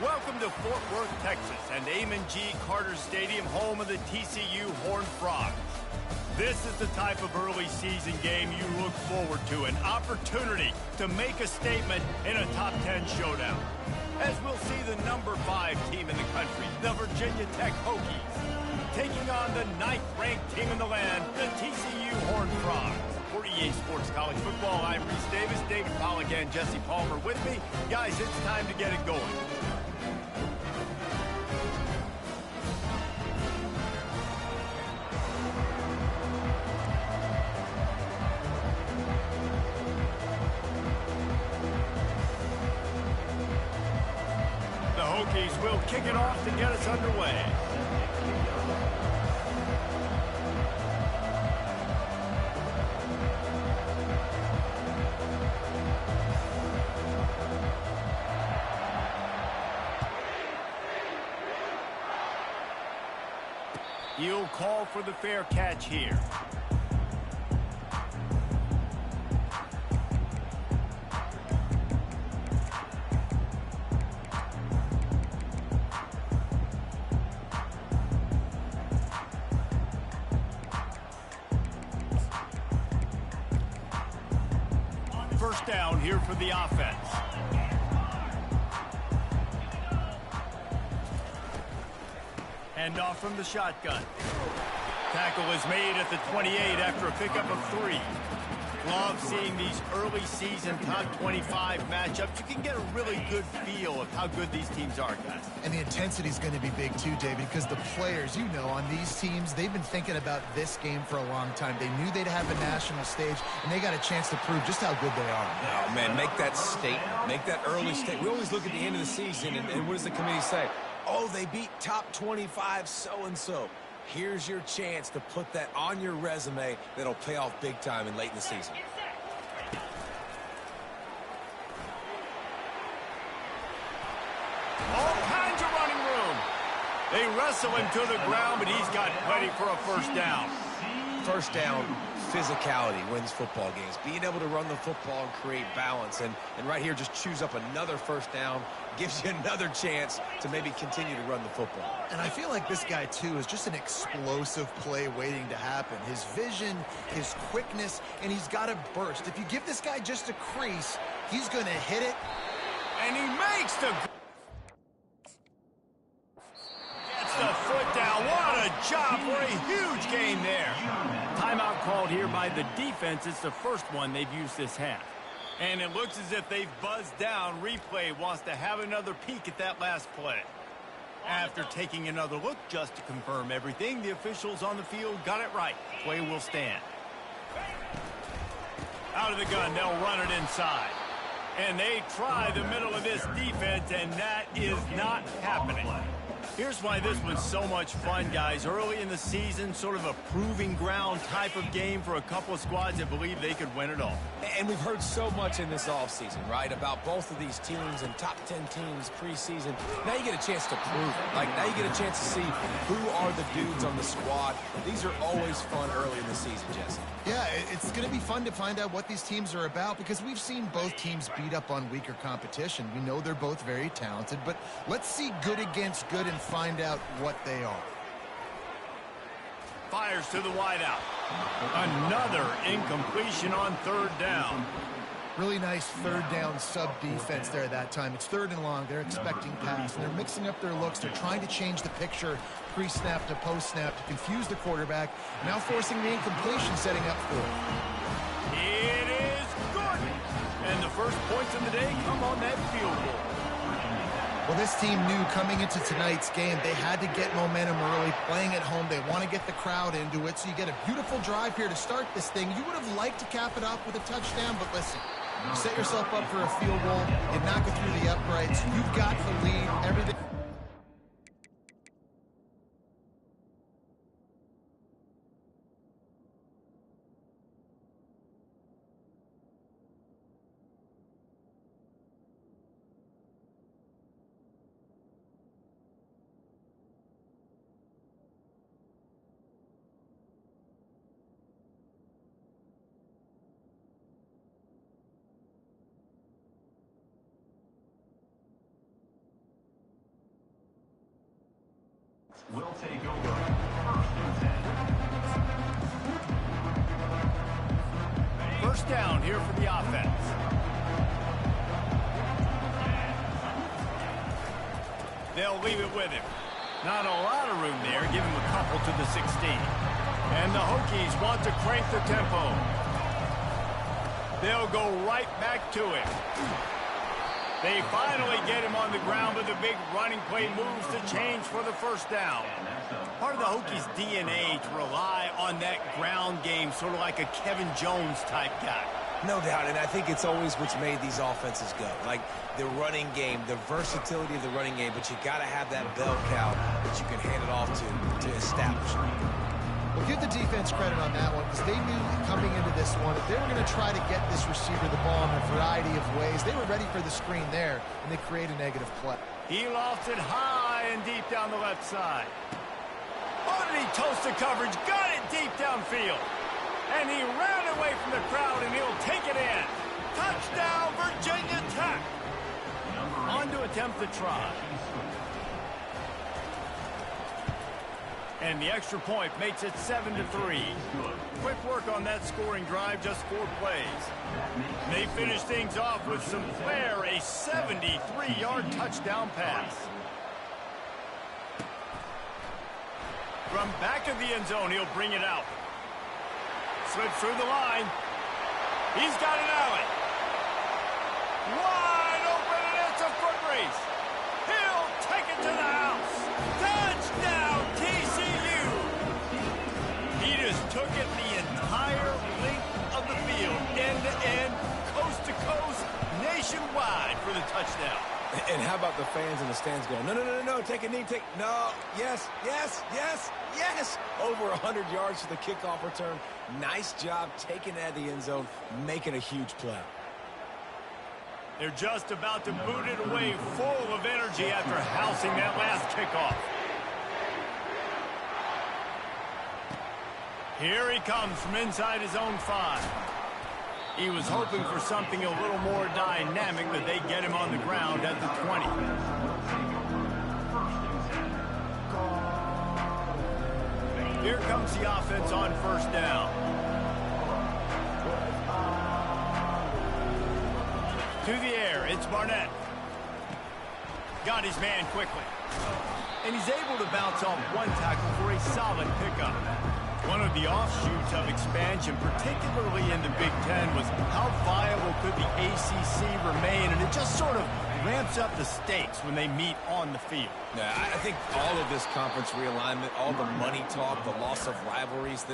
Welcome to Fort Worth, Texas, and Amon G. Carter Stadium, home of the TCU Horned Frogs. This is the type of early season game you look forward to, an opportunity to make a statement in a top 10 showdown. As we'll see the number 5 team in the country, the Virginia Tech Hokies, taking on the 9th-ranked team in the land, the TCU Horned Frogs. For EA Sports College Football, I'm Reese Davis, David Pollack, and Jesse Palmer with me. Guys, it's time to get it going. The Hokies will kick it off to get us underway. He'll call for the fair catch here. First down here for the offense. Hand off from the shotgun. Tackle is made at the 28 after a pickup of 3. Love seeing these early season top 25 matchups. You can get a really good feel of how good these teams are, guys. And the intensity is going to be big too, David, because the players, you know, on these teams, they've been thinking about this game for a long time. They knew they'd have a national stage, and they got a chance to prove just how good they are. Oh, man, make that statement. Make that early statement. We always look at the end of the season, and what does the committee say? Oh, they beat top 25 so-and-so. Here's your chance to put that on your resume that'll pay off big time and late in the season. All kinds of running room. They wrestle him to the ground, but he's got plenty for a first down. First down, physicality wins football games. Being able to run the football and create balance. And right here, just choose up another first down. Gives you another chance to maybe continue to run the football. And I feel like this guy, too, is just an explosive play waiting to happen. His vision, his quickness, and he's got a burst. If you give this guy just a crease, he's going to hit it. And he makes the... Gets the foot down. What a job for a huge gain there. Timeout called here by the defense. It's the first one they've used this half. And it looks as if they've buzzed down. Replay wants to have another peek at that last play. After taking another look just to confirm everything, the officials on the field got it right. Play will stand. Out of the gun, they'll run it inside. And they try the middle of this defense, and that is not happening. Here's why this was so much fun, guys. Early in the season, sort of a proving ground type of game for a couple of squads that believe they could win it all. And we've heard so much in this offseason, right, about both of these teams and top 10 teams preseason. Now you get a chance to prove it. Like, now you get a chance to see who are the dudes on the squad. These are always fun early in the season, Jesse. Yeah, it's going to be fun to find out what these teams are about because we've seen both teams beat up on weaker competition. We know they're both very talented, but let's see good against good and find out what they are. Fires to the wideout. Another incompletion on third down. Really nice third down sub-defense there that time. It's third and long. They're expecting pass, and they're mixing up their looks. They're trying to change the picture pre-snap to post-snap to confuse the quarterback, now forcing the incompletion, setting up for it. It is good. And the first points of the day come on that field goal. Well, this team knew coming into tonight's game they had to get momentum early, playing at home. They want to get the crowd into it, so you get a beautiful drive here to start this thing. You would have liked to cap it off with a touchdown, but listen, you set yourself up for a field goal, you knock it through the uprights, you've got the lead, everything. will take over 1st and 10. First down here for the offense. They'll leave it with him. Not a lot of room there. Give him a couple to the 16. And the Hokies want to crank the tempo. They'll go right back to him. They finally get him on the ground, but the big running play moves the change for the first down. Part of the Hokies' DNA to rely on that ground game, sort of like a Kevin Jones type guy. No doubt, and I think it's always what's made these offenses go. Like the running game, the versatility of the running game, but you got to have that bell cow that you can hand it off to establish it. Well, give the defense credit on that one because they knew coming into this one that they were going to try to get this receiver the ball in a variety of ways. They were ready for the screen there, and they create a negative play. He lofts it high and deep down the left side. Oh, did he toast the coverage? Got it deep downfield. And he ran away from the crowd, and he'll take it in. Touchdown, Virginia Tech. On to attempt the try. And the extra point makes it 7-3. Quick work on that scoring drive, just 4 plays. They finish things off with some flair, a 73-yard touchdown pass. From back of the end zone, he'll bring it out. Slips through the line. He's got an alley. Wide open, and it's a foot race. He'll take it to the house. Touchdown, TCU. He just took it the entire length of the field, end to end, coast to coast, nationwide for the touchdown. And how about the fans in the stands going, no, no, no, no, take a knee, no, yes, yes, yes, yes. Over 100 yards for the kickoff return. Nice job taking it out of the end zone, making a huge play. They're just about to boot it away, full of energy after housing that last kickoff. Here he comes from inside his own 5. He was hoping for something a little more dynamic, but they get him on the ground at the 20. Here comes the offense on first down. To the air, it's Barnett. Got his man quickly. And he's able to bounce off one tackle for a solid pickup. One of the offshoots of expansion, particularly in the Big Ten, was how viable could the ACC remain, and it just sort of ramps up the stakes when they meet on the field. Yeah, I think all of this conference realignment, all the money talk, the loss of rivalries,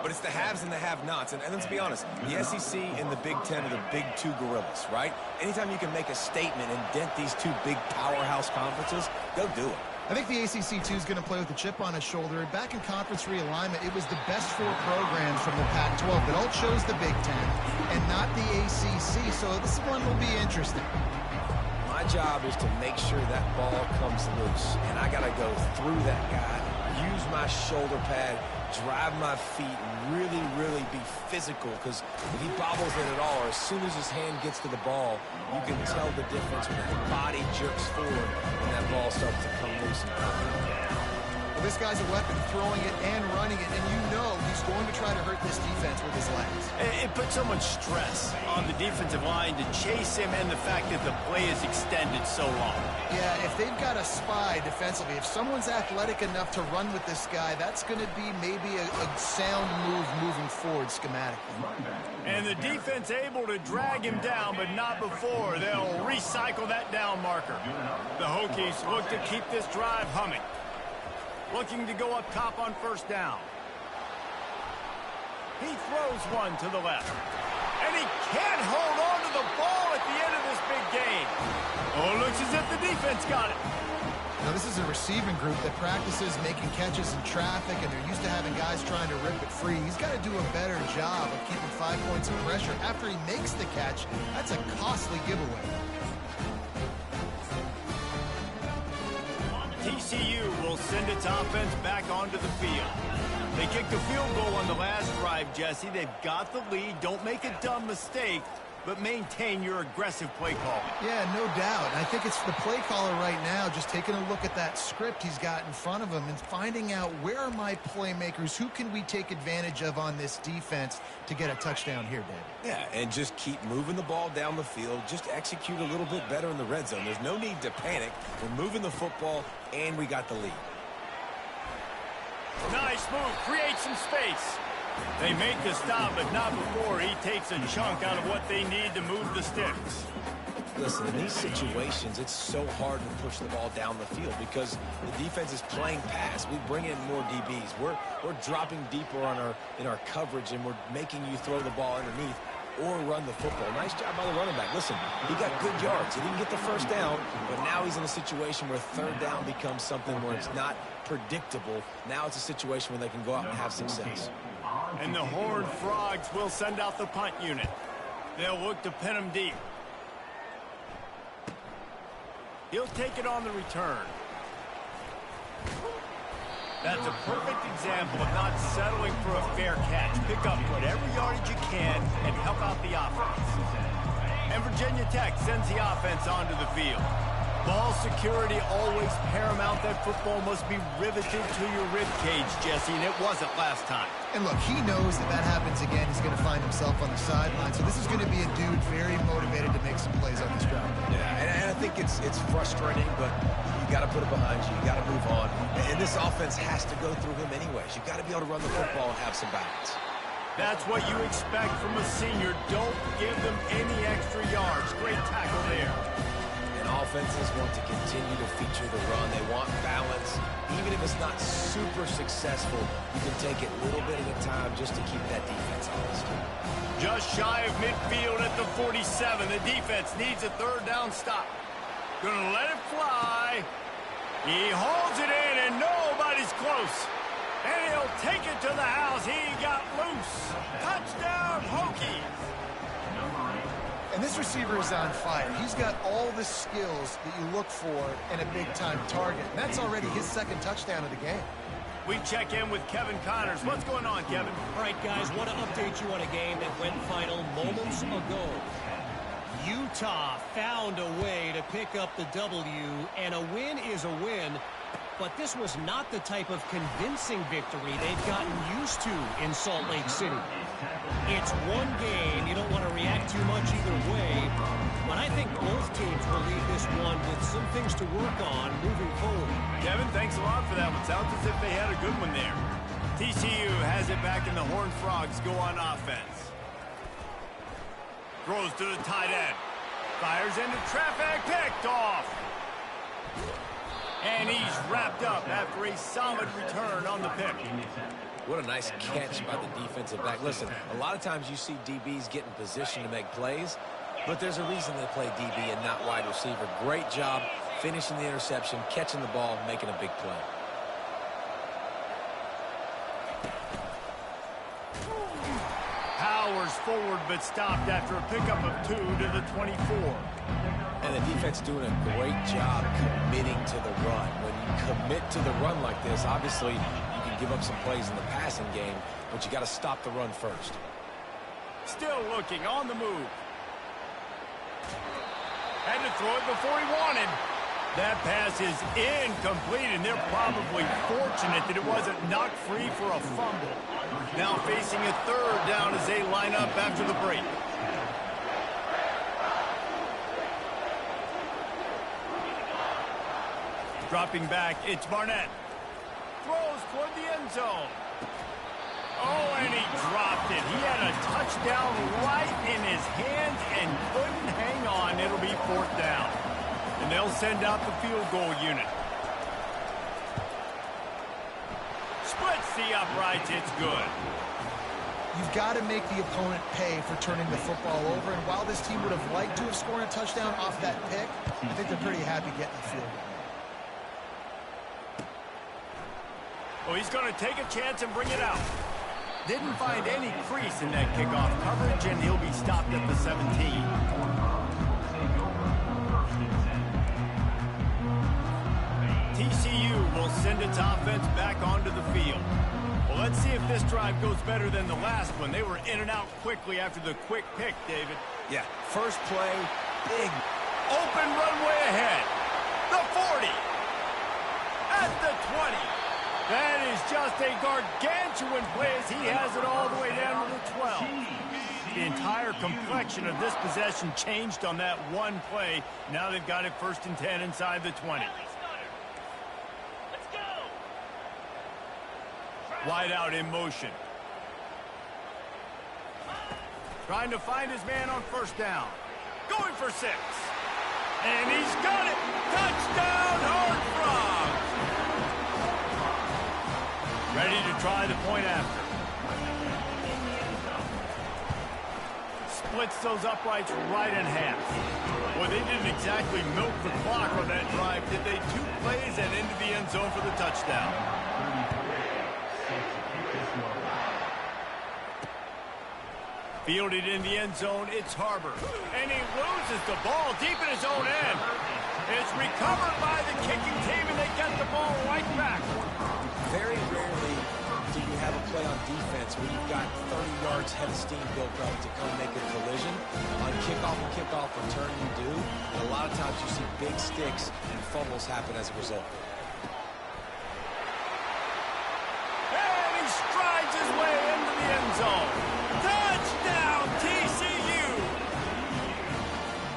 but it's the haves and the have-nots. And let's be honest, the SEC and the Big Ten are the big 2 gorillas, right? Anytime you can make a statement and dent these 2 big powerhouse conferences, go do it. I think the ACC, too, is going to play with a chip on his shoulder. Back in conference realignment, it was the best 4 programs from the Pac-12 that all chose the Big Ten and not the ACC, so this one will be interesting. My job is to make sure that ball comes loose, and I got to go through that guy, use my shoulder pad, drive my feet, and really, really be physical, because if he bobbles it at all, or as soon as his hand gets to the ball, you can tell the difference when his body jerks forward and that ball starts to come loose. Well, this guy's a weapon, throwing it and running it, and you know he's going to try to hurt this defense with his legs. It puts so much stress on the defensive line to chase him, and the fact that the play is extended so long. Yeah, if they've got a spy defensively, if someone's athletic enough to run with this guy, that's going to be maybe a sound move moving forward schematically. And the defense able to drag him down, but not before. They'll recycle that down marker. The Hokies look to keep this drive humming. Looking to go up top on first down. He throws one to the left. And he can't hold on to the ball at the end of this big game. Oh, looks as if the defense got it. Now, this is a receiving group that practices making catches in traffic, and they're used to having guys trying to rip it free. He's got to do a better job of keeping 5 points of pressure after he makes the catch. That's a costly giveaway. TCU will send its offense back onto the field. They kicked a field goal on the last drive, Jesse. They've got the lead. Don't make a dumb mistake. but maintain your aggressive play calling. Yeah, no doubt. And I think it's the play caller right now just taking a look at that script he's got in front of him and finding out where are my playmakers, who can we take advantage of on this defense to get a touchdown here, David. Yeah, and just keep moving the ball down the field. Just execute a little bit better in the red zone. There's no need to panic. We're moving the football, and we got the lead. Nice move. Create some space. They make the stop, but not before he takes a chunk out of what they need to move the sticks. Listen, in these situations, it's so hard to push the ball down the field because the defense is playing pass. We bring in more DBs. We're dropping deeper in our coverage, and we're making you throw the ball underneath or run the football. Nice job by the running back. Listen, he got good yards. He didn't get the first down, but now he's in a situation where third down becomes something where it's not predictable. Now it's a situation where they can go out and have success. And the Horned Frogs will send out the punt unit. They'll look to pin him deep. He'll take it on the return. That's a perfect example of not settling for a fair catch. Pick up whatever yardage you can and help out the offense. And Virginia Tech sends the offense onto the field. Ball security always paramount. That football must be riveted to your rib cage, Jesse, and it wasn't last time. And look, he knows that that happens again. He's going to find himself on the sideline. So this is going to be a dude very motivated to make some plays on this drive. Yeah, and I think it's frustrating, but you got to put it behind you. You got to move on. And this offense has to go through him anyways. You got to be able to run the football and have some balance. That's what you expect from a senior. Don't give them any extra yards. Great tackle there. Offenses want to continue to feature the run. They want balance. Even if it's not super successful, you can take it a little bit at a time just to keep that defense honest. Just shy of midfield at the 47. The defense needs a third down stop. Gonna let it fly. He holds it in, and nobody's close. And he'll take it to the house. He got loose. Touchdown, Hokies. And this receiver is on fire. He's got all the skills that you look for in a big-time target. And that's already his second touchdown of the game. We check in with Kevin Connors. What's going on, Kevin? All right, guys, want to update you on a game that went final moments ago. Utah found a way to pick up the W, and a win is a win. But this was not the type of convincing victory they've gotten used to in Salt Lake City. It's one game. You don't want to react too much either way. But I think both teams will leave this one with some things to work on moving forward. Kevin, thanks a lot for that one. Sounds as if they had a good one there. TCU has it back, and the Horned Frogs go on offense. Throws to the tight end. Fires into traffic. Picked off. And he's wrapped up after a solid return on the pick. What a nice catch by the defensive back. Listen, a lot of times you see DBs get in position to make plays, but there's a reason they play DB and not wide receiver. Great job finishing the interception, catching the ball, making a big play. Powers forward, but stopped after a pickup of 2 to the 24. And the defense doing a great job committing to the run. When you commit to the run like this, obviously you can give up some plays in the passing game, but you got to stop the run first. Still looking on the move. Had to throw it before he wanted. That pass is incomplete, and they're probably fortunate that it wasn't knocked free for a fumble. Now facing a third down as they line up after the break. Dropping back, it's Barnett. Throws toward the end zone. Oh, and he dropped it. He had a touchdown right in his hands and couldn't hang on. It'll be fourth down. And they'll send out the field goal unit. Splits the uprights. It's good. You've got to make the opponent pay for turning the football over. And while this team would have liked to have scored a touchdown off that pick, I think they're pretty happy getting the field goal. Well, he's going to take a chance and bring it out. Didn't find any crease in that kickoff coverage, and he'll be stopped at the 17. TCU will send its offense back onto the field. Well, let's see if this drive goes better than the last one. They were in and out quickly after the quick pick, David. Yeah, first play, big. Open runway ahead. The 40. At the 20. That is just a gargantuan play as he has it all the way down to the 12. The entire complexion of this possession changed on that one play. Now they've got it 1st and 10 inside the 20. Wide out in motion. Trying to find his man on 1st down. Going for 6. And he's got it. Touchdown, Horned Frogs. Ready to try the point after. Splits those uprights right in half. Well, they didn't exactly milk the clock on that drive, did they? 2 plays and into the end zone for the touchdown. Fielded in the end zone, it's Harbor. And he loses the ball deep in his own end. It's recovered by the kicking team, and they get the ball right back. Very rarely do you have a play on defense where you've got 30 yards head of steam built up to come make a collision. On kickoff and kickoff return, you do. And a lot of times you see big sticks and fumbles happen as a result. And he strides his way into the end zone. Touchdown, TCU!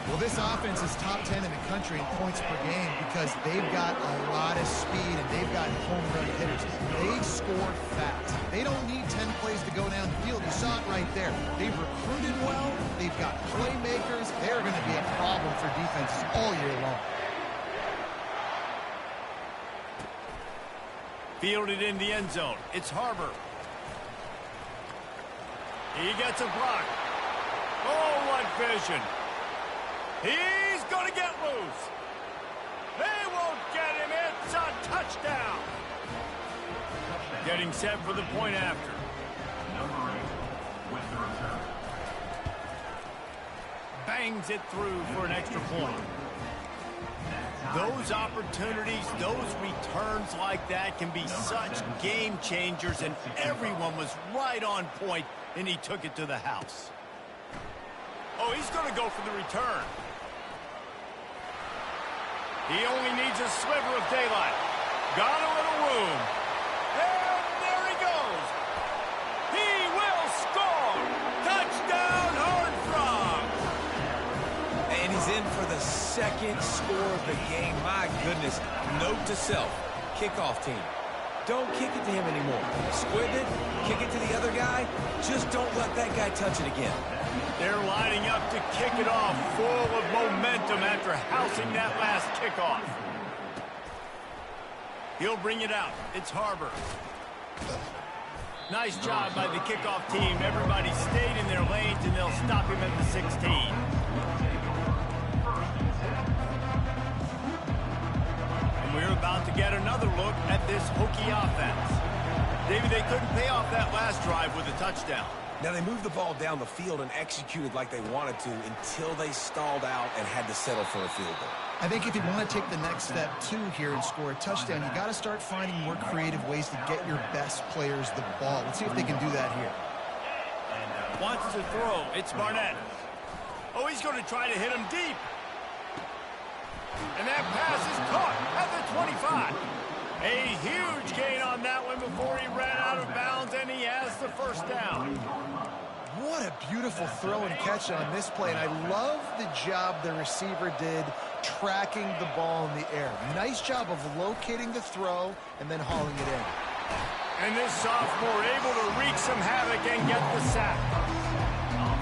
Well, this offense is top 10 in the country in points per game because they've got a lot of speed and they've got home run hitters. They score fast. They don't need 10 plays to go down the field. You saw it right there. They've recruited well. They've got playmakers. They're going to be a problem for defenses all year long. Fielded in the end zone. It's Harbor. He gets a block. Oh, what vision. He's going to get loose. They won't get him. It's a touchdown. Getting set for the point after. Bangs it through for an extra point. Those opportunities, those returns like that can be such game changers, and everyone was right on point, and he took it to the house. Oh, he's going to go for the return. He only needs a sliver of daylight. Got a little room. And there he goes. He will score. Touchdown, Horned Frogs. And he's in for the 2nd score of the game. My goodness. Note to self. Kickoff team. Don't kick it to him anymore. Squib it. Kick it to the other guy. Just don't let that guy touch it again. They're lining up to kick it off, full of momentum after housing that last kickoff. He'll bring it out. It's Harbor. Nice job by the kickoff team. Everybody stayed in their lanes, and they'll stop him at the 16. And we're about to get another look at this Hokie offense. David, they couldn't pay off that last drive with a touchdown. Now, they moved the ball down the field and executed like they wanted to until they stalled out and had to settle for a field goal. I think if you want to take the next step, too, here and score a touchdown, you got to start finding more creative ways to get your best players the ball. Let's see if they can do that here. Wants to throw. It's Barnett. Oh, he's going to try to hit him deep. And that pass is caught at the 25. A huge gain on that one before he ran out of bounds, and he has the 1st down. What a beautiful throw and catch on this play, and I love the job the receiver did tracking the ball in the air. Nice job of locating the throw and then hauling it in. And this sophomore able to wreak some havoc and get the sack.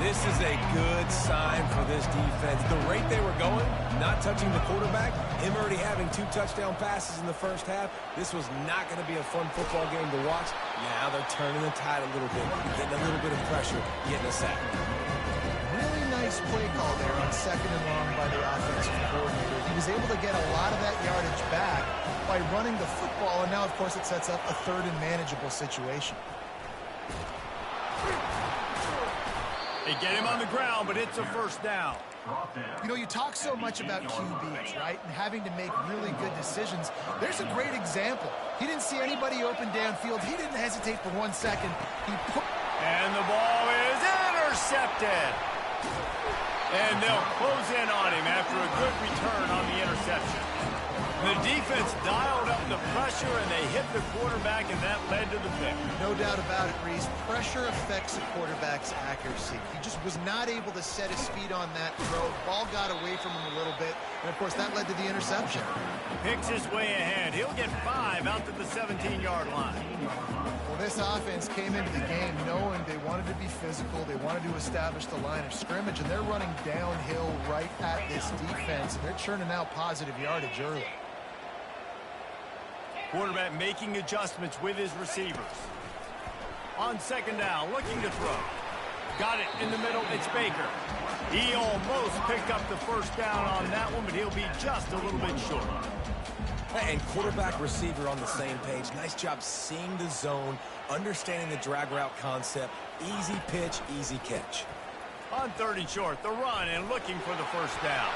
This is a good sign for this defense. The rate they were going, not touching the quarterback, him already having 2 touchdown passes in the first half, this was not going to be a fun football game to watch. Now they're turning the tide a little bit, getting a little bit of pressure, getting a sack. Really nice play call there on 2nd and long by the offensive coordinator. He was able to get a lot of that yardage back by running the football, and now, of course, it sets up a 3rd and manageable situation. They get him on the ground, but it's a 1st down. You know, you talk so much about QBs, right, and having to make really good decisions. There's a great example. He didn't see anybody open downfield. He didn't hesitate for 1 second. And the ball is intercepted. And they'll close in on him after a good return on the interception. The defense dialed up the pressure, and they hit the quarterback, and that led to the pick. No doubt about it, Reese. Pressure affects a quarterback's accuracy. He just was not able to set his feet on that throw. Ball got away from him a little bit, and, of course, that led to the interception. Picks his way ahead. He'll get 5 out to the 17-yard line. Well, this offense came into the game knowing they wanted to be physical. They wanted to establish the line of scrimmage, and they're running downhill right at this defense, and they're churning out positive yardage early. Quarterback making adjustments with his receivers. On second down, looking to throw. Got it in the middle, it's Baker. He almost picked up the first down on that one, but he'll be just a little bit short. And quarterback receiver on the same page. Nice job seeing the zone, understanding the drag route concept. Easy pitch, easy catch. On 3rd and short, the run and looking for the first down.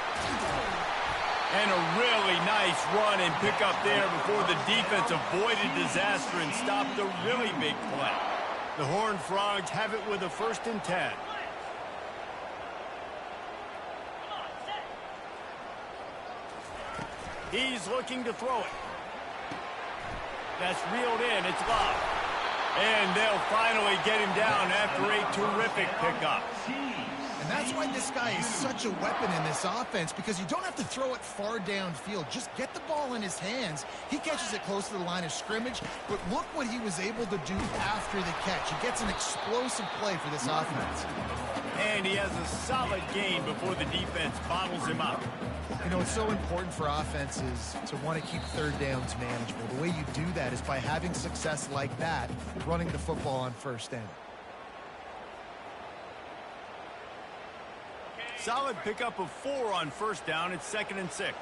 And a really nice run and pick up there before the defense avoided disaster and stopped a really big play. The Horned Frogs have it with a 1st and 10. He's looking to throw it. That's reeled in. It's Love. And they'll finally get him down after a terrific pickup. And that's why this guy is such a weapon in this offense, because you don't have to throw it far downfield. Just get the ball in his hands. He catches it close to the line of scrimmage, but look what he was able to do after the catch. He gets an explosive play for this offense. And he has a solid gain before the defense bottles him up. You know, it's so important for offenses to want to keep 3rd downs manageable. The way you do that is by having success like that, running the football on 1st down. Solid pickup of 4 on 1st down. It's 2nd and 6.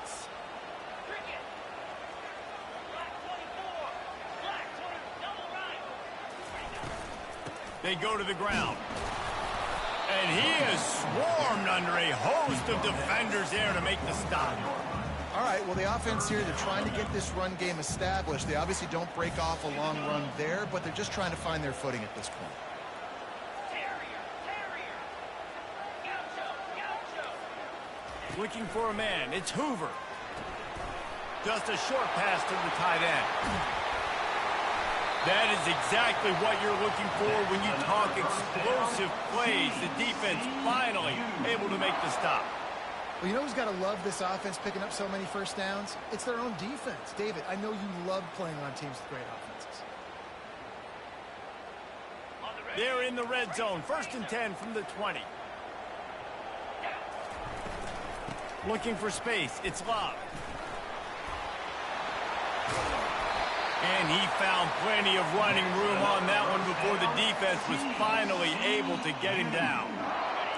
They go to the ground. And he is swarmed under a host of defenders there to make the stop. All right, well, the offense here, they're trying to get this run game established. They obviously don't break off a long run there, but they're just trying to find their footing at this point. Looking for a man. It's Hoover. Just a short pass to the tight end. That is exactly what you're looking for when you talk explosive plays. The defense finally able to make the stop. Well, you know who's got to love this offense picking up so many 1st downs? It's their own defense. David, I know you love playing on teams with great offenses. They're in the red zone. 1st and 10 from the 20. Looking for space. It's Love. And he found plenty of running room on that one before the defense was finally able to get him down.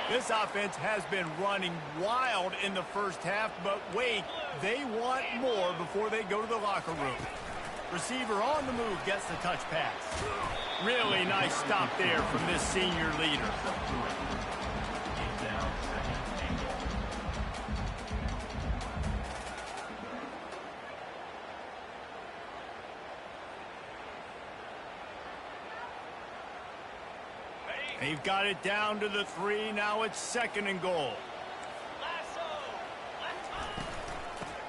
This offense has been running wild in the 1st half, but wait, they want more before they go to the locker room. Receiver on the move gets the touch pass. Really nice stop there from this senior leader. They've got it down to the 3. Now it's 2nd and goal.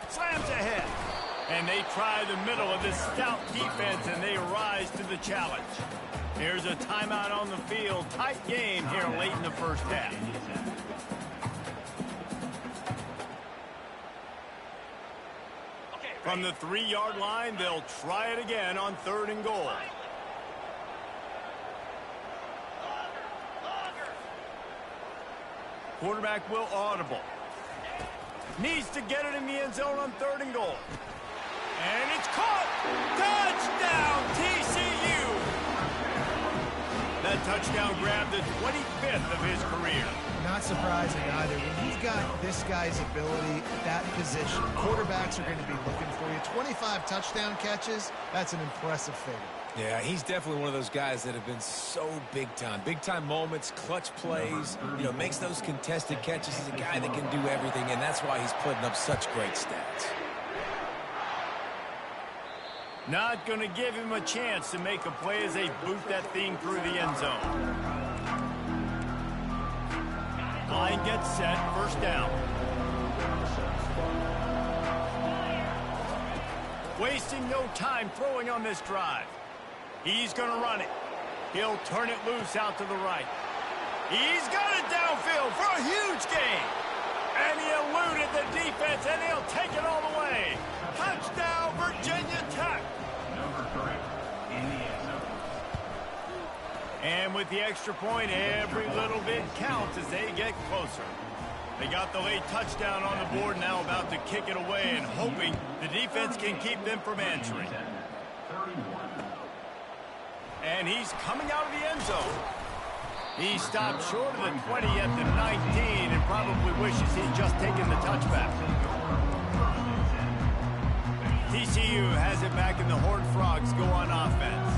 Slams ahead. And they try the middle of this stout defense, and they rise to the challenge. Here's a timeout on the field. Tight game here late in the 1st half. From the 3-yard line, they'll try it again on 3rd and goal. Quarterback will audible. Needs to get it in the end zone on 3rd and goal. And it's caught! Touchdown, TCU! That touchdown grabbed the 25th of his career. Not surprising either. When you've got this guy's ability at that position, quarterbacks are going to be looking for you. 25 touchdown catches, that's an impressive figure. Yeah, he's definitely one of those guys that have been so big time. Big time moments, clutch plays, makes those contested catches. He's a guy that can do everything, and that's why he's putting up such great stats. Not going to give him a chance to make a play as they boot that thing through the end zone. Line gets set, first down. Wasting no time throwing on this drive. He's going to run it. He'll turn it loose out to the right. He's got it downfield for a huge gain. And he eluded the defense, and he'll take it all the way. Touchdown, Virginia Tech. And with the extra point, every little bit counts as they get closer. They got the late touchdown on the board, now about to kick it away and hoping the defense can keep them from answering. And he's coming out of the end zone. He stopped short of the 20 at the 19 and probably wishes he'd just taken the touchback. TCU has it back and the Horned Frogs go on offense.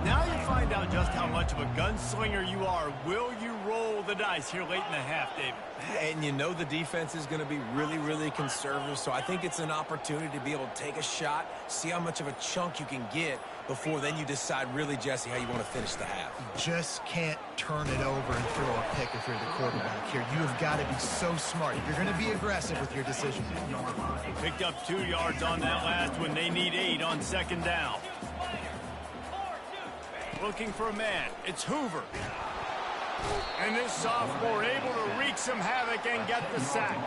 Now you find out just how much of a gunslinger you are. Will you roll the dice here late in the half, David? And the defense is going to be really, really conservative, so I think it's an opportunity to be able to take a shot, see how much of a chunk you can get before then you decide really, Jesse, how you want to finish the half. You just can't turn it over and throw a pick if you're the quarterback here. You have got to be so smart. You're going to be aggressive with your decision. Picked up 2 yards on that last one. They need 8 on second down. Looking for a man. It's Hoover. And this sophomore able to wreak some havoc and get the sack.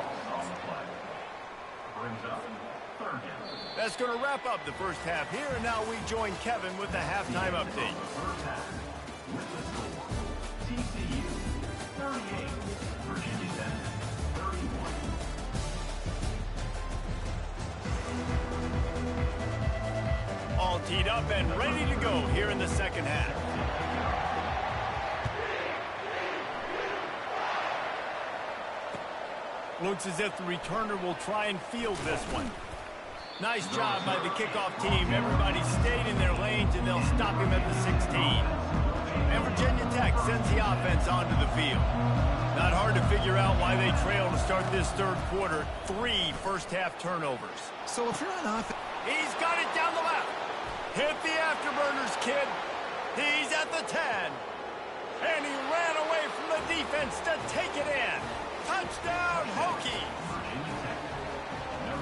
That's going to wrap up the first half here. And now we join Kevin with the halftime update. TCU 38, Virginia Tech 31. All teed up and ready to go here in the second half. Looks as if the returner will try and field this one. Nice job by the kickoff team. Everybody stayed in their lanes, and they'll stop him at the 16. And Virginia Tech sends the offense onto the field. Not hard to figure out why they trail to start this third quarter. 3 first-half turnovers. So if you're on offense... He's got it down the left. Hit the afterburners, kid. He's at the 10. And he ran away from the defense to take it in. Touchdown, Hokies.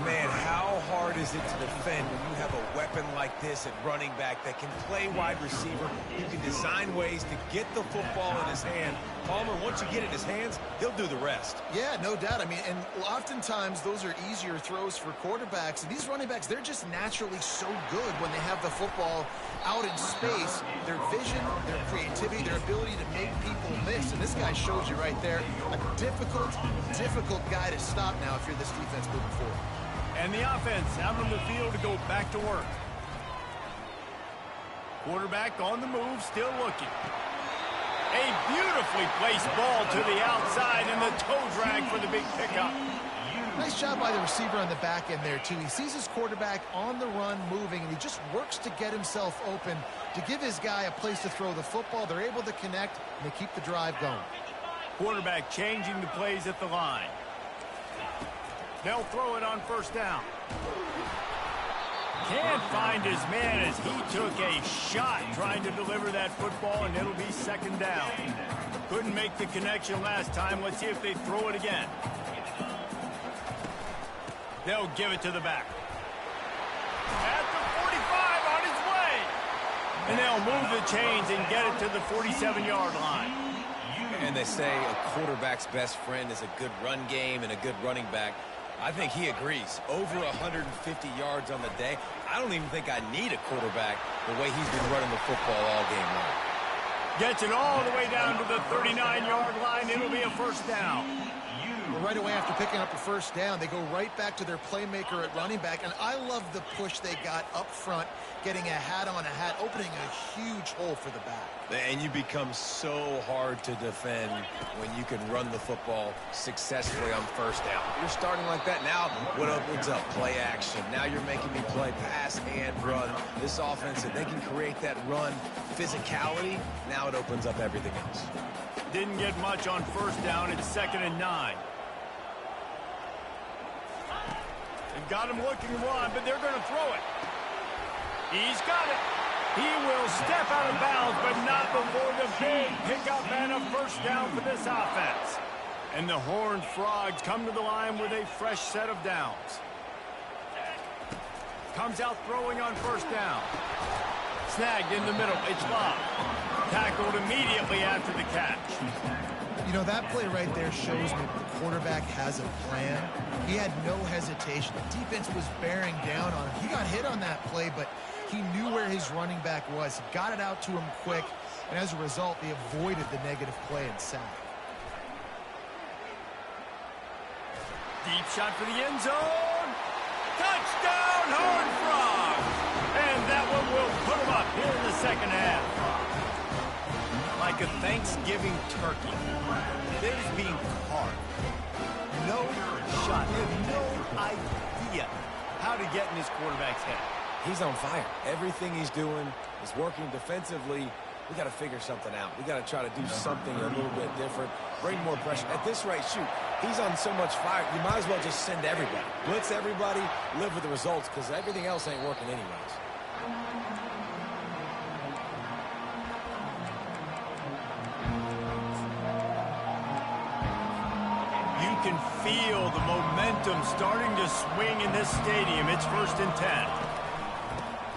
Man, how hard is it to defend when you have a weapon like this at running back that can play wide receiver? You can design ways to get the football in his hand. Palmer, once you get it in his hands, he'll do the rest. Yeah, no doubt. I mean, and oftentimes those are easier throws for quarterbacks. And these running backs, they're just naturally so good when they have the football out in space. Their vision, their creativity, their ability to make people miss. And this guy shows you right there, a difficult guy to stop now if you're this defense moving forward. And the offense out on the field to go back to work. Quarterback on the move, still looking. A beautifully placed ball to the outside and the toe drag for the big pickup. Nice job by the receiver on the back end there, too. He sees his quarterback on the run moving, and he just works to get himself open to give his guy a place to throw the football. They're able to connect, and they keep the drive going. Quarterback changing the plays at the line. They'll throw it on first down. Can't find his man as he took a shot trying to deliver that football, and it'll be second down. Couldn't make the connection last time. Let's see if they throw it again. They'll give it to the back. At the 45 on his way. And they'll move the chains and get it to the 47-yard line. And they say a quarterback's best friend is a good run game and a good running back. I think he agrees. Over 150 yards on the day. I don't even think I need a quarterback the way he's been running the football all game long. Gets it all the way down to the 39-yard line. It'll be a first down. Well, right away after picking up the first down, they go right back to their playmaker at running back. And I love the push they got up front, getting a hat on a hat, opening a huge hole for the back. And you become so hard to defend when you can run the football successfully on first down. You're starting like that. Now what opens up? Play action. Now you're making me play pass and run. This offense, if they can create that run physicality, now it opens up everything else. Didn't get much on first down. It's 2nd and 9. They've got him looking to run, but they're going to throw it. He's got it. He will step out of bounds, but not before the big pickup and a first down for this offense. And the Horned Frogs come to the line with a fresh set of downs. Comes out throwing on first down. Snagged in the middle. It's Love. Tackled immediately after the catch. You know, that play right there shows me the quarterback has a plan. He had no hesitation. The defense was bearing down on him. He got hit on that play, but he knew where his running back was. He got it out to him quick, and as a result, they avoided the negative play and sack. Deep shot for the end zone. Touchdown, Horned Frogs! And that one will put them up here in the second half. Like a Thanksgiving turkey, it is being carved. No shot. They have no idea how to get in this quarterback's head. He's on fire. Everything he's doing is working defensively. We got to figure something out. We got to try to do something a little bit different. Bring more pressure. At this rate, shoot, he's on so much fire. You might as well just send everybody. Blitz everybody, live with the results, because everything else ain't working anyways. You can feel the momentum starting to swing in this stadium. It's 1st and 10.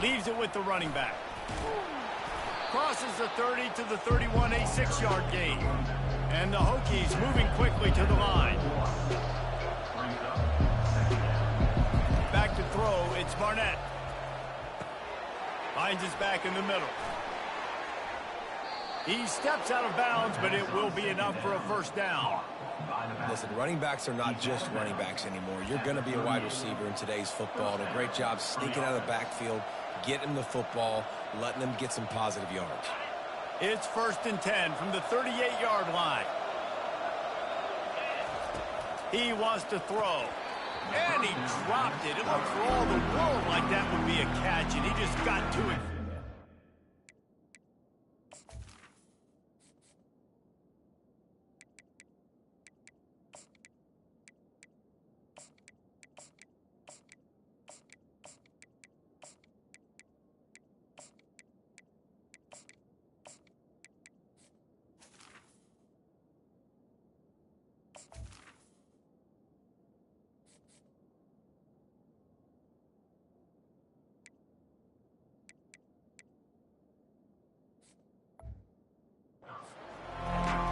Leaves it with the running back. Crosses the 30 to the 31, a 6-yard gain. And the Hokies moving quickly to the line. Back to throw, it's Barnett. Finds his back in the middle. He steps out of bounds, but it will be enough for a first down. Listen, running backs are not just running backs anymore. You're going to be a wide receiver in today's football. And a great job sneaking out of the backfield, getting the football, letting them get some positive yards. It's 1st and 10 from the 38-yard line. He wants to throw. And he dropped it. It looked for all the world like that would be a catch, and he just got to it.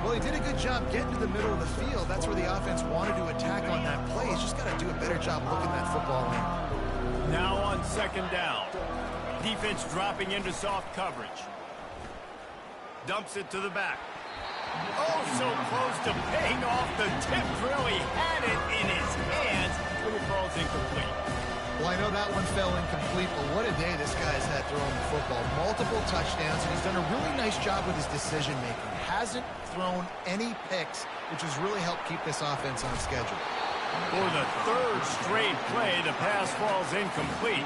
Well, he did a good job getting to the middle of the field. That's where the offense wanted to attack on that play. He's just got to do a better job looking that football in. Now on 2nd down. Defense dropping into soft coverage. Dumps it to the back. Oh, so close to paying off the tip drill. He had it in his hands, but it falls incomplete. Well, I know that one fell incomplete, but what a day this guy's had throwing the football. Multiple touchdowns, and he's done a really nice job with his decision-making. Hasn't thrown any picks, which has really helped keep this offense on schedule. For the 3rd straight play, the pass falls incomplete.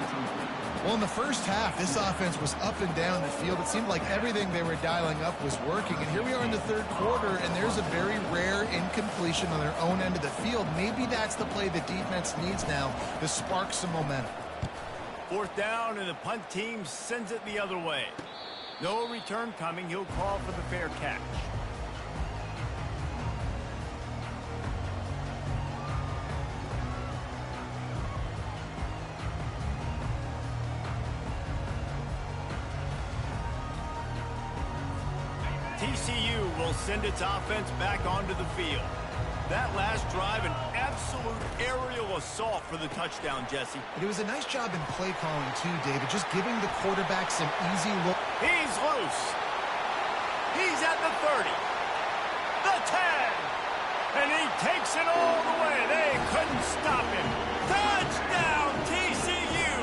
Well, in the first half, this offense was up and down the field. It seemed like everything they were dialing up was working. And here we are in the 3rd quarter, and there's a very rare incompletion on their own end of the field. Maybe that's the play the defense needs now to spark some momentum. 4th down, and the punt team sends it the other way. No return coming. He'll call for the fair catch. TCU will send its offense back onto the field. That last drive, an absolute aerial assault for the touchdown, Jesse. But it was a nice job in play calling, too, David, just giving the quarterback some easy look. He's loose. He's at the 30. The 10. And he takes it all the way. They couldn't stop him. Touchdown, TCU!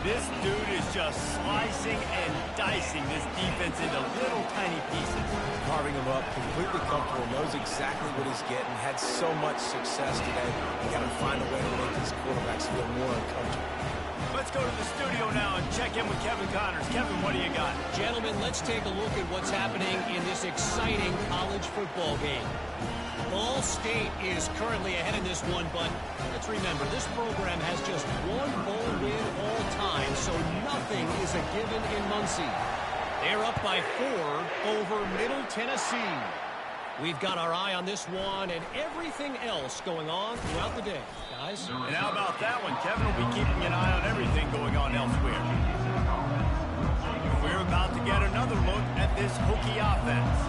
This dude is just slicing and dicing this defense into little tiny pieces. Carving him up, completely comfortable, knows exactly what he's getting, had so much success today. You got to find a way to make his quarterbacks feel more uncomfortable. Let's go to the studio now and check in with Kevin Connors. Kevin, what do you got? Gentlemen, let's take a look at what's happening in this exciting college football game. Ball State is currently ahead in this one, but let's remember, this program has just one bowl win all time, so nothing is a given in Muncie. They're up by 4 over Middle Tennessee. We've got our eye on this one and everything else going on throughout the day, guys. And how about that one? Kevin will be keeping an eye on everything going on elsewhere. We're about to get another look at this Hokie offense.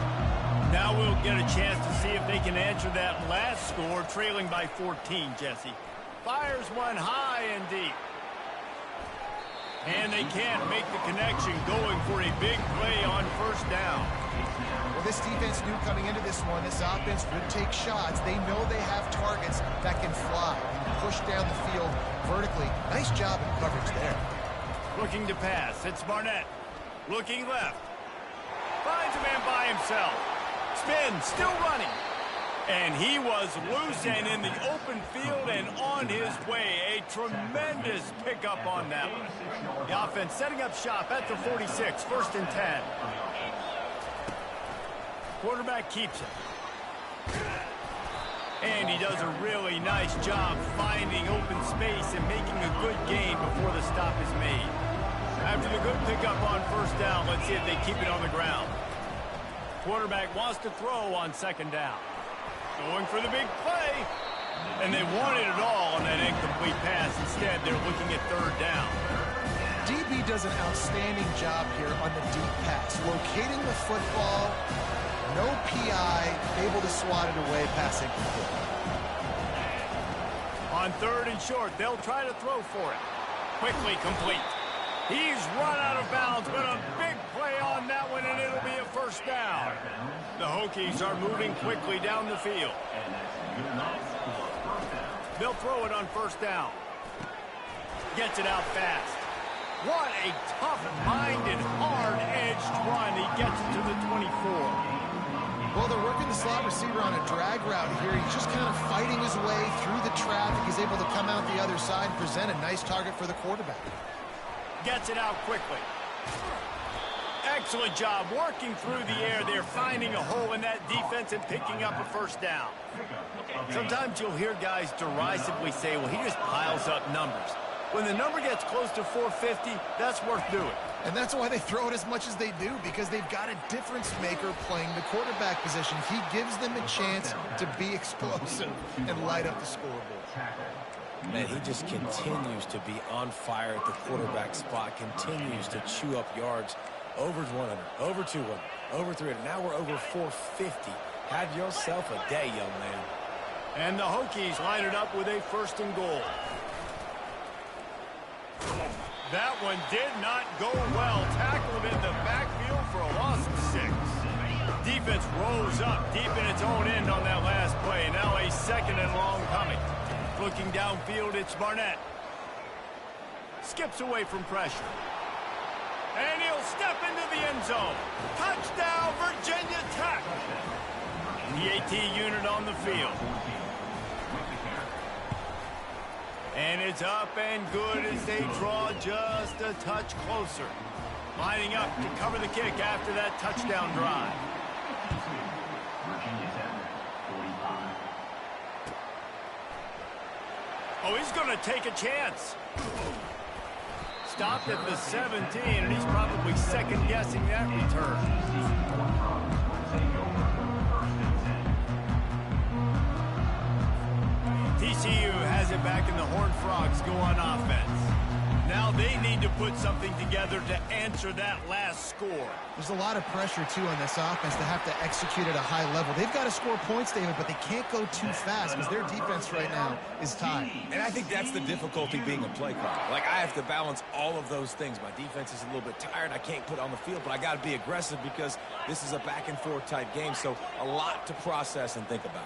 Now we'll get a chance to see if they can answer that last score, trailing by 14, Jesse. Fires one high and deep. And they can't make the connection, going for a big play on first down. Well, this defense knew coming into this one, this offense would take shots. They know they have targets that can fly and push down the field vertically. Nice job in coverage there. Looking to pass. It's Barnett. Looking left. Finds a man by himself. Spin, still running. And he was loose and in the open field and on his way. A tremendous pickup on that one. The offense setting up shop at the 46, 1st and 10. Quarterback keeps it. And he does a really nice job finding open space and making a good gain before the stop is made. After the good pickup on first down, let's see if they keep it on the ground. Quarterback wants to throw on 2nd down. Going for the big play. And they wanted it all on that incomplete pass. Instead, they're looking at 3rd down. DB does an outstanding job here on the deep pass. Locating the football, no PI, able to swat it away, passing complete. On 3rd and short, they'll try to throw for it. Quickly complete. He's run out of bounds, but a big play on that one, and it'll be a 1st down. The Hokies are moving quickly down the field. They'll throw it on 1st down. Gets it out fast. What a tough-minded, hard-edged run. He gets it to the 24. Well, they're working the slot receiver on a drag route here. He's just kind of fighting his way through the traffic. He's able to come out the other side and present a nice target for the quarterback. Gets it out quickly. Excellent job working through the air there, finding a hole in that defense and picking up a 1st down. Sometimes you'll hear guys derisively say, well, he just piles up numbers. When the number gets close to 450, that's worth doing. And that's why they throw it as much as they do, because they've got a difference maker playing the quarterback position. He gives them a chance to be explosive and light up the scoreboard. Man, he just continues to be on fire at the quarterback spot, continues to chew up yards. Over 100, over 200, over 300. Now we're over 450. Have yourself a day, young man. And the Hokies line it up with a 1st and goal. That one did not go well. Tackled in the backfield for a loss of 6. Defense rose up deep in its own end on that last play. Now a 2nd and long coming. Looking downfield, it's Barnett. Skips away from pressure. And he'll step into the end zone. Touchdown, Virginia Tech. The AT unit on the field. And it's up and good as they draw just a touch closer. Lining up to cover the kick after that touchdown drive. Oh, he's going to take a chance. Stopped at the 17, and he's probably second-guessing that return. TCU has it back, and the Horned Frogs go on offense. Now they need to put something together to answer that last score. There's a lot of pressure, too, on this offense to have to execute at a high level. They've got to score points, David, but they can't go too fast because their defense right now is tied. And I think that's the difficulty being a play caller. Like, I have to balance all of those things. My defense is a little bit tired. I can't put it on the field, but I got to be aggressive because this is a back-and-forth type game, so a lot to process and think about.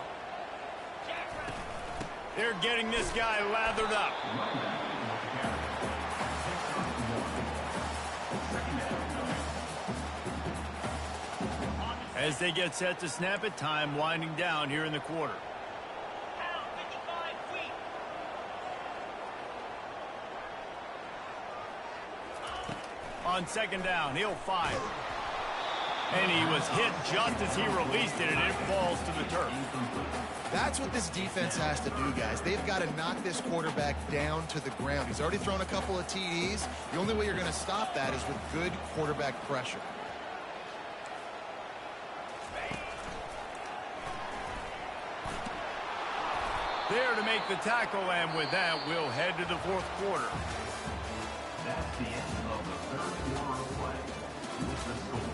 They're getting this guy lathered up. As they get set to snap it, time winding down here in the quarter. On second down, he'll fire. And he was hit just as he released it, and it falls to the turf. That's what this defense has to do, guys. They've got to knock this quarterback down to the ground. He's already thrown a couple of TDs. The only way you're going to stop that is with good quarterback pressure. There to make the tackle, and with that, we'll head to the fourth quarter. That's the end of the third quarter of play. With the score,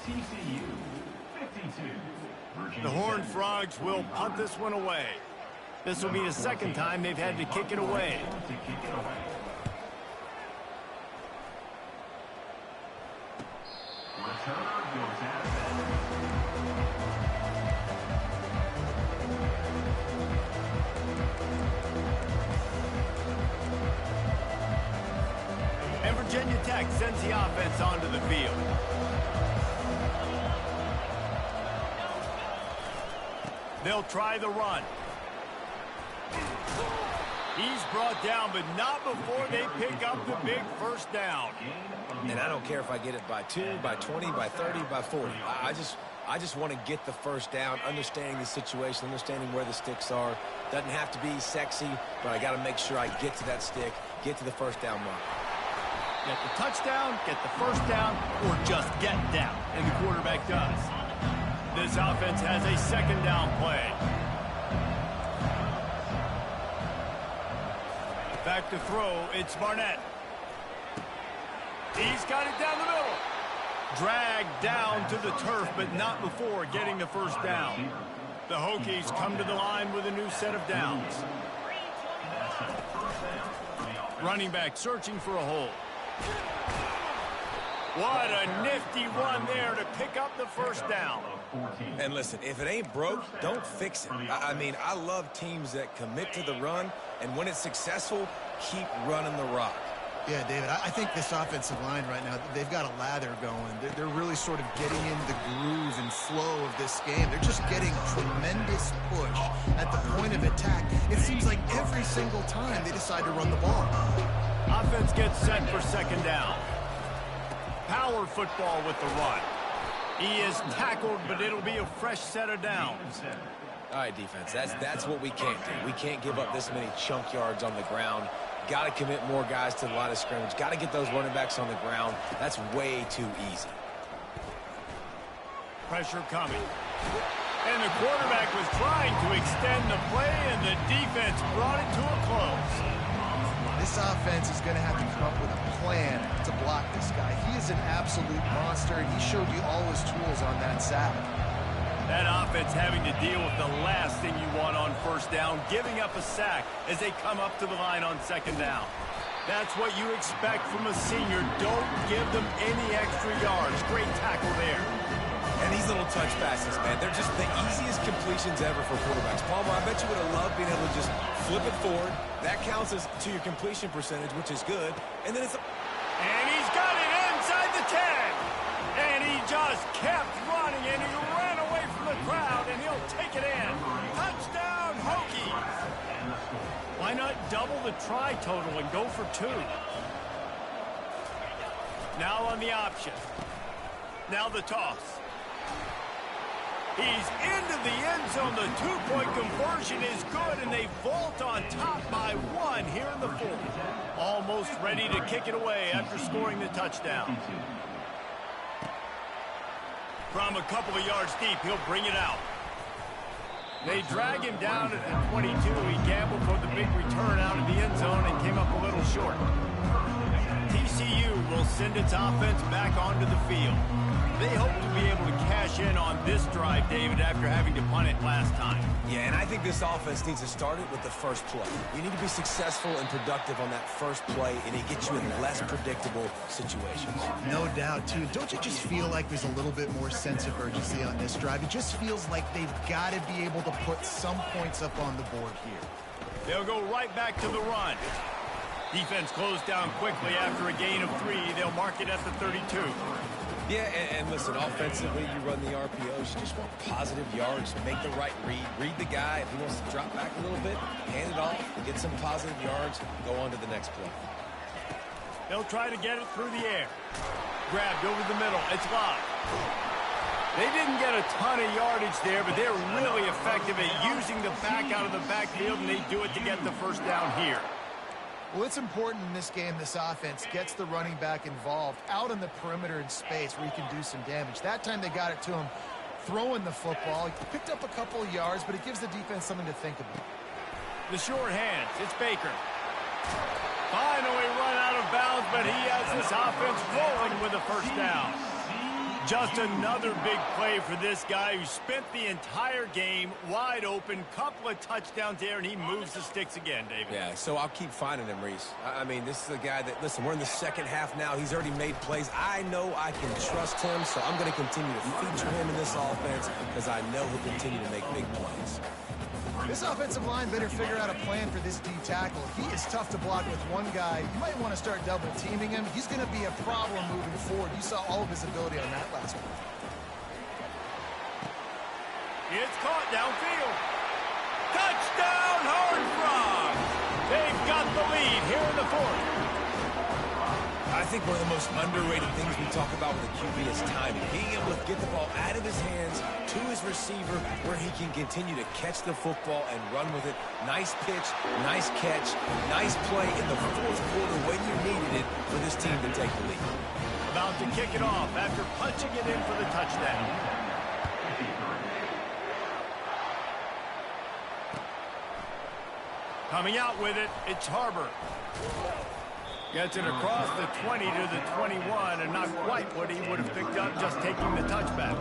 TCU 52. Virginia The Horned Tech Frogs will punt this one away. This will be the second time they've had to kick it away. to kick it away. Returner goes out of And Virginia Tech sends the offense onto the field. They'll try the run. He's brought down, but not before they pick up the big first down. And I don't care if I get it by 2, by 20, by 30, by 40. I just want to get the first down, understanding the situation, understanding where the sticks are. Doesn't have to be sexy, but I got to make sure I get to that stick, get to the first down mark. Get the touchdown, get the first down, or just get down. And the quarterback does. This offense has a second down play. Back to throw, it's Barnett. He's got it down the middle. Dragged down to the turf, but not before getting the first down. The Hokies come to the line with a new set of downs. Running back searching for a hole. What a nifty run there to pick up the first down. And listen, if it ain't broke, don't fix it. I mean, I love teams that commit to the run, and when it's successful, keep running the rock. Yeah, David, I think this offensive line right now, they've got a lather going. They're really sort of getting in the groove and flow of this game. They're just getting tremendous push at the point of attack. It seems like every single time they decide to run the ball. Offense gets set for second down. Power football with the run. He is tackled, but it'll be a fresh set of downs. All right, defense, that's what we can't do. We can't give up this many chunk yards on the ground. Got to commit more guys to the line of scrimmage. Got to get those running backs on the ground. That's way too easy. Pressure coming. And the quarterback was trying to extend the play, and the defense brought it to a close. This offense is going to have to come up with a plan to block this guy. He is an absolute monster, and he showed you all his tools on that Saturday. That offense having to deal with the last thing you want on first down, giving up a sack as they come up to the line on second down. That's what you expect from a senior. Don't give them any extra yards. Great tackle there. And these little touch passes, man, they're just the easiest completions ever for quarterbacks. Palmer, I bet you would have loved being able to just flip it forward. That counts as to your completion percentage, which is good. And then it's... And he's got it inside the 10. And he just kept running, and he ran away from the crowd, and he'll take it in. Touchdown, Hokies. Why not double the try total and go for 2? Now on the option. Now the toss. He's into the end zone. The two-point conversion is good, and they vault on top by 1 here in the fourth. Almost ready to kick it away after scoring the touchdown. From a couple of yards deep, he'll bring it out. They drag him down at the 22. He gambled for the big return out of the end zone and came up a little short. TCU will send its offense back onto the field. They hope to be able to cash in on this drive, David, after having to punt it last time. Yeah, and I think this offense needs to start it with the first play. You need to be successful and productive on that first play, and it gets you in less predictable situations. No doubt, too. Don't you just feel like there's a little bit more sense of urgency on this drive? It just feels like they've got to be able to put some points up on the board here. They'll go right back to the run. Defense closed down quickly after a gain of 3. They'll mark it at the 32. Yeah, and listen, offensively, you run the RPOs. You just want positive yards. Make the right read. Read the guy. If he wants to drop back a little bit, hand it off, get some positive yards, go on to the next play. They'll try to get it through the air. Grabbed over the middle. It's locked. They didn't get a ton of yardage there, but they're really effective at using the back out of the backfield, and they do it to get the first down here. Well, it's important in this game this offense gets the running back involved out on the perimeter in space where he can do some damage. That time they got it to him throwing the football. He picked up a couple of yards, but it gives the defense something to think about. The short hands. It's Baker. Finally run out of bounds, but he has this offense rolling with a first down. Just another big play for this guy who spent the entire game wide open, couple of touchdowns there, and he moves the sticks again, David. Yeah, so I'll keep finding him, Reese. I mean, this is a guy that, listen, we're in the second half now. He's already made plays. I know I can trust him, so I'm going to continue to feature him in this offense because I know he'll continue to make big plays. This offensive line better figure out a plan for this D tackle. He is tough to block with one guy. You might want to start double teaming him. He's going to be a problem moving forward. You saw all of his ability on that last one. It's caught downfield. Touchdown, Horned Frogs! They've got the lead here in the fourth. I think one of the most underrated things we talk about with a QB is timing. Being able to get the ball out of his hands to his receiver where he can continue to catch the football and run with it. Nice pitch, nice catch, nice play in the fourth quarter when you needed it for this team to take the lead. About to kick it off after punching it in for the touchdown. Coming out with it, it's Harbor. Gets it across the 20 to the 21, and not quite what he would have picked up just taking the touchback.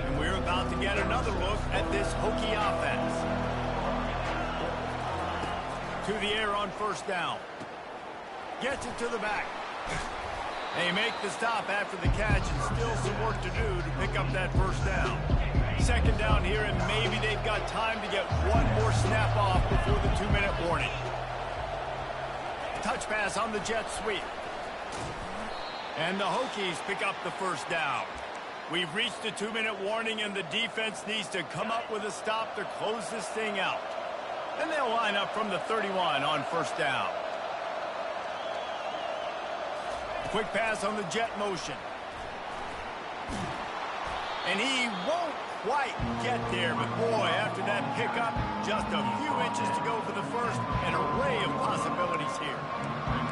And we're about to get another look at this Hokie offense. To the air on first down. Gets it to the back. They make the stop after the catch, and still some work to do to pick up that first down. Second down here, and maybe they've got time to get one more snap off before the 2-minute warning. Touch pass on the jet sweep. And the Hokies pick up the first down. We've reached the 2-minute warning, and the defense needs to come up with a stop to close this thing out. And they'll line up from the 31 on first down. Quick pass on the jet motion. And he won't quite get there, but boy, after that pickup, just a few inches to go for the first. An array of possibilities here.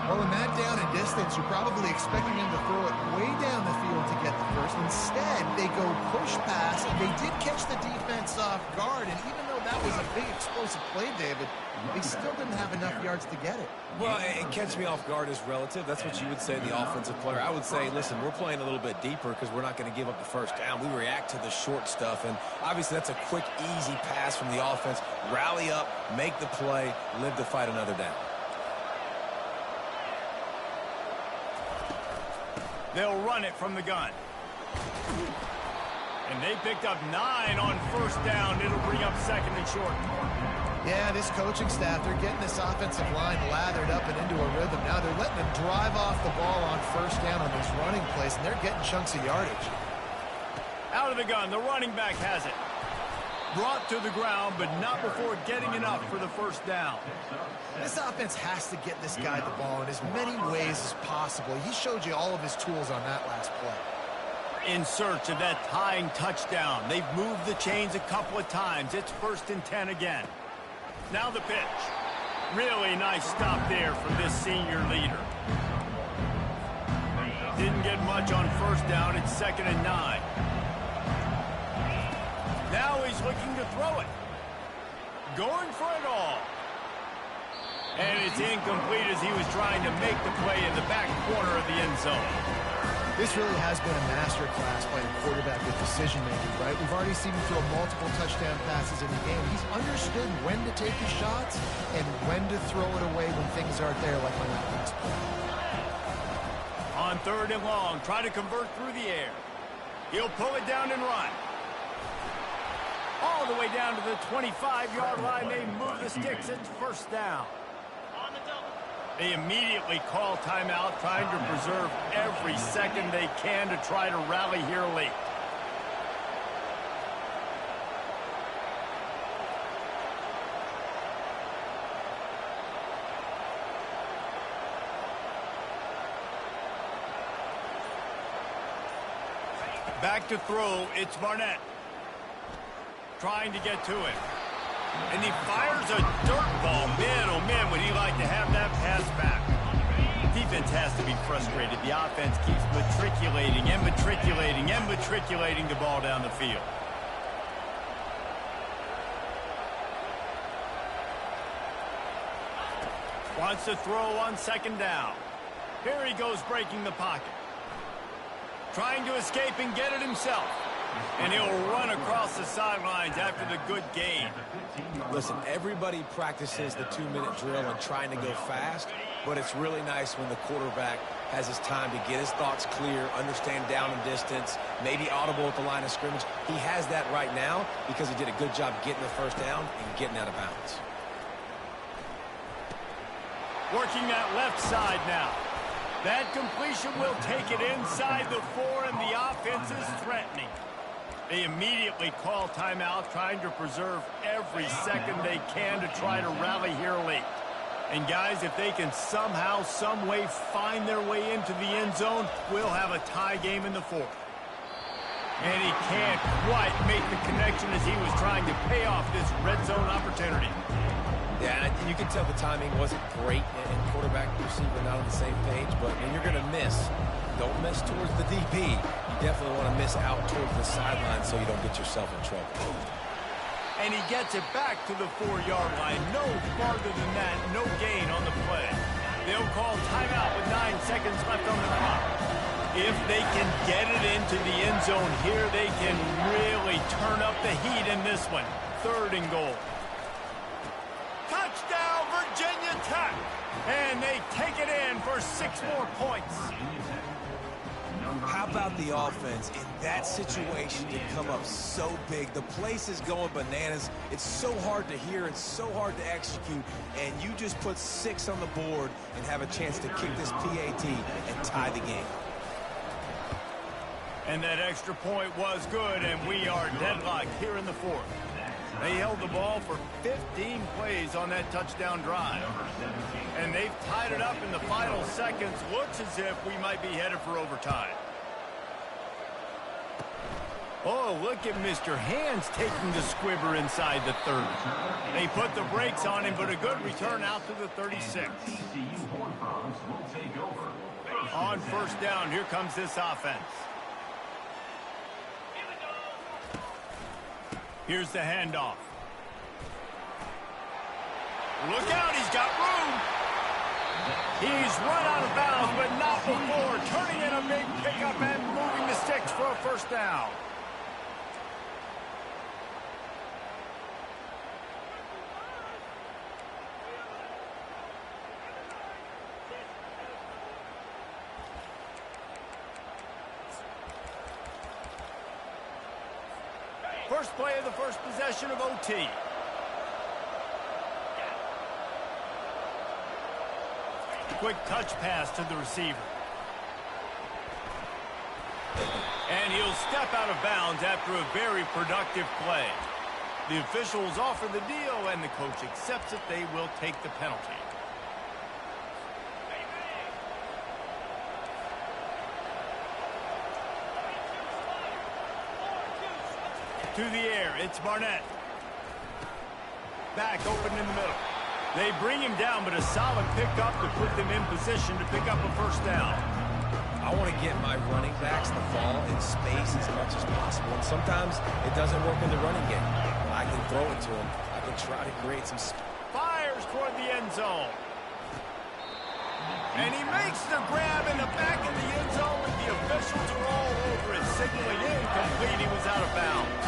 Well, in that down and distance, you're probably expecting him to throw it way down the field to get the first. Instead, they go push pass, and they did catch the defense off guard, and even though that was a big explosive play, David, they still didn't have enough yards to get it. Well, and catch me off guard is relative. That's what you would say, the offensive player. I would say, listen, we're playing a little bit deeper because we're not going to give up the first down. We react to the short stuff, and obviously that's a quick, easy pass from the offense. Rally up, make the play, live to fight another down. They'll run it from the gun. And they picked up 9 on first down. It'll bring up second and short. Yeah, this coaching staff, they're getting this offensive line lathered up and into a rhythm. Now they're letting them drive off the ball on first down on these running plays, and they're getting chunks of yardage. Out of the gun, the running back has it. Brought to the ground, but not before getting enough for the first down. This offense has to get this guy the ball in as many ways as possible. He showed you all of his tools on that last play. In search of that tying touchdown. They've moved the chains a couple of times. It's 1st and 10 again. Now the pitch. Really nice stop there from this senior leader. Didn't get much on first down. It's 2nd and 9. Now he's looking to throw it. Going for it all. And it's incomplete as he was trying to make the play in the back corner of the end zone. This really has been a master class by a quarterback with decision-making, right? We've already seen him throw multiple touchdown passes in the game. He's understood when to take his shots and when to throw it away when things aren't there, like on that last play. On 3rd and long, try to convert through the air. He'll pull it down and run. All the way down to the 25-yard line. They move the sticks. It's 1st down. They immediately call timeout, trying to preserve every second they can to try to rally here late. Back to throw, it's Barnett. Trying to get to it. And he fires a dirt ball. Man, oh man, would he like to have that pass back. Defense has to be frustrated. The offense keeps matriculating and matriculating and matriculating the ball down the field. Wants to throw on 2nd down. Here he goes breaking the pocket. Trying to escape and get it himself. And he'll run across the sidelines after the good gain. Listen, everybody practices the 2-minute drill and trying to go fast, but it's really nice when the quarterback has his time to get his thoughts clear, understand down and distance, maybe audible at the line of scrimmage. He has that right now because he did a good job getting the 1st down and getting out of bounds. Working that left side now. That completion will take it inside the 4, and the offense is threatening. They immediately call timeout, trying to preserve every second they can to try to rally here late. And guys, if they can somehow, some way find their way into the end zone, we'll have a tie game in the 4th. And he can't quite make the connection as he was trying to pay off this red zone opportunity. Yeah, and you can tell the timing wasn't great, and quarterback and receiver not on the same page, but when you're going to miss, don't miss towards the DP. You definitely want to miss out towards the sideline so you don't get yourself in trouble. And he gets it back to the 4-yard line. No farther than that, no gain on the play. They'll call timeout with 9 seconds left on the clock. If they can get it into the end zone here, they can really turn up the heat in this one. 3rd and goal. Touchdown, Virginia Tech. And they take it in for 6 more points. How about the offense in that situation to come up so big? The place is going bananas. It's so hard to hear. It's so hard to execute. And you just put 6 on the board and have a chance to kick this PAT and tie the game. And that extra point was good, and we are deadlocked here in the 4th. They held the ball for 15 plays on that touchdown drive. And they've tied it up in the final seconds. Looks as if we might be headed for overtime. Oh, look at Mr. Hands taking the squibber inside the 30. They put the brakes on him, but a good return out to the 36. On 1st down, here comes this offense. Here's the handoff. Look out, he's got room. He's run out of bounds, but not before. Turning in a big pickup and moving the sticks for a 1st down. First play of the first possession of OT. Quick touch pass to the receiver. And he'll step out of bounds after a very productive play. The officials offer the deal, and the coach accepts it. They will take the penalty. To the air, it's Barnett. Back open in the middle. They bring him down, but a solid pickup to put them in position to pick up a 1st down. I want to get my running backs the ball in space as much as possible. And sometimes it doesn't work in the running game. I can throw it to him. I can try to create some space. Fires toward the end zone. And he makes the grab in the back of the end zone, but the officials are all over it, signaling incomplete. He was out of bounds.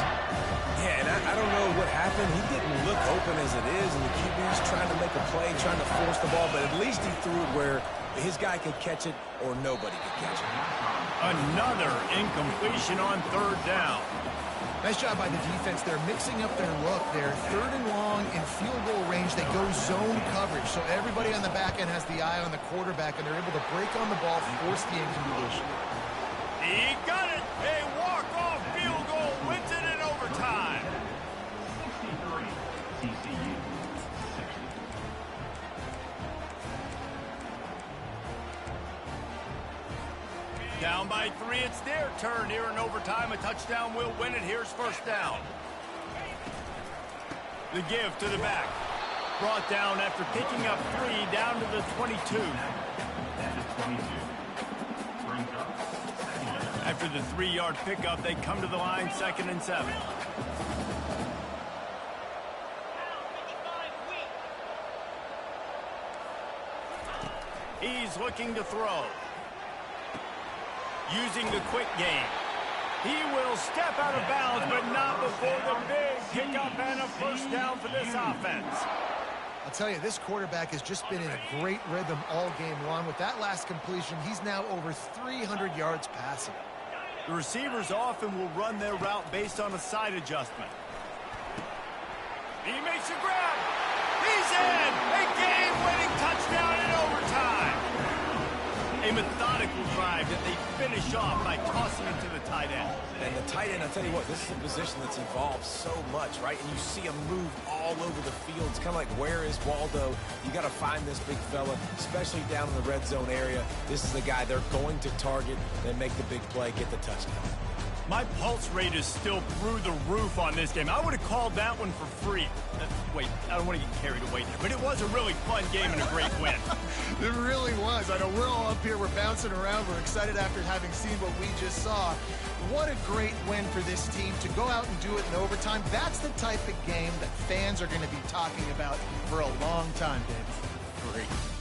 Yeah, and I don't know what happened. He didn't look open as it is, and the QB's trying to make a play, trying to force the ball, but at least he threw it where his guy could catch it or nobody could catch it. Another incompletion on third down. Nice job by the defense. They're mixing up their look. They're third and long in field goal range. They go zone coverage, so everybody on the back end has the eye on the quarterback, and they're able to break on the ball, force the incompletion. He got it. A walk-off field goal wins it in overtime. 63, TCU 60. Down by 3, it's their turn here in overtime. A touchdown will win it. Here's first down. The give to the back. Brought down after picking up 3 down to the 22. That is 22. Brings up second down. After the 3-yard pickup, they come to the line, 2nd and 7. He's looking to throw. Using the quick game. He will step out of bounds, but not before the big pickup and a first down for this offense. I'll tell you, this quarterback has just been in a great rhythm all game long. With that last completion, he's now over 300 yards passing. The receivers often will run their route based on a side adjustment. He makes a grab. He's in. A game-winning touchdown in overtime. A methodical drive that they finish off by tossing it to the tight end. And the tight end, I'll tell you what, this is a position that's evolved so much, right? And you see him move all over the field. It's kind of like, where is Waldo? You got to find this big fella, especially down in the red zone area. This is the guy they're going to target, then make the big play, get the touchdown. My pulse rate is still through the roof on this game. I would have called that one for free. Wait, I don't want to get carried away there, but it was a really fun game and a great win. It really was. I know we're all up here, we're bouncing around, we're excited after having seen what we just saw. What a great win for this team to go out and do it in overtime. That's the type of game that fans are going to be talking about for a long time, Dave. Great.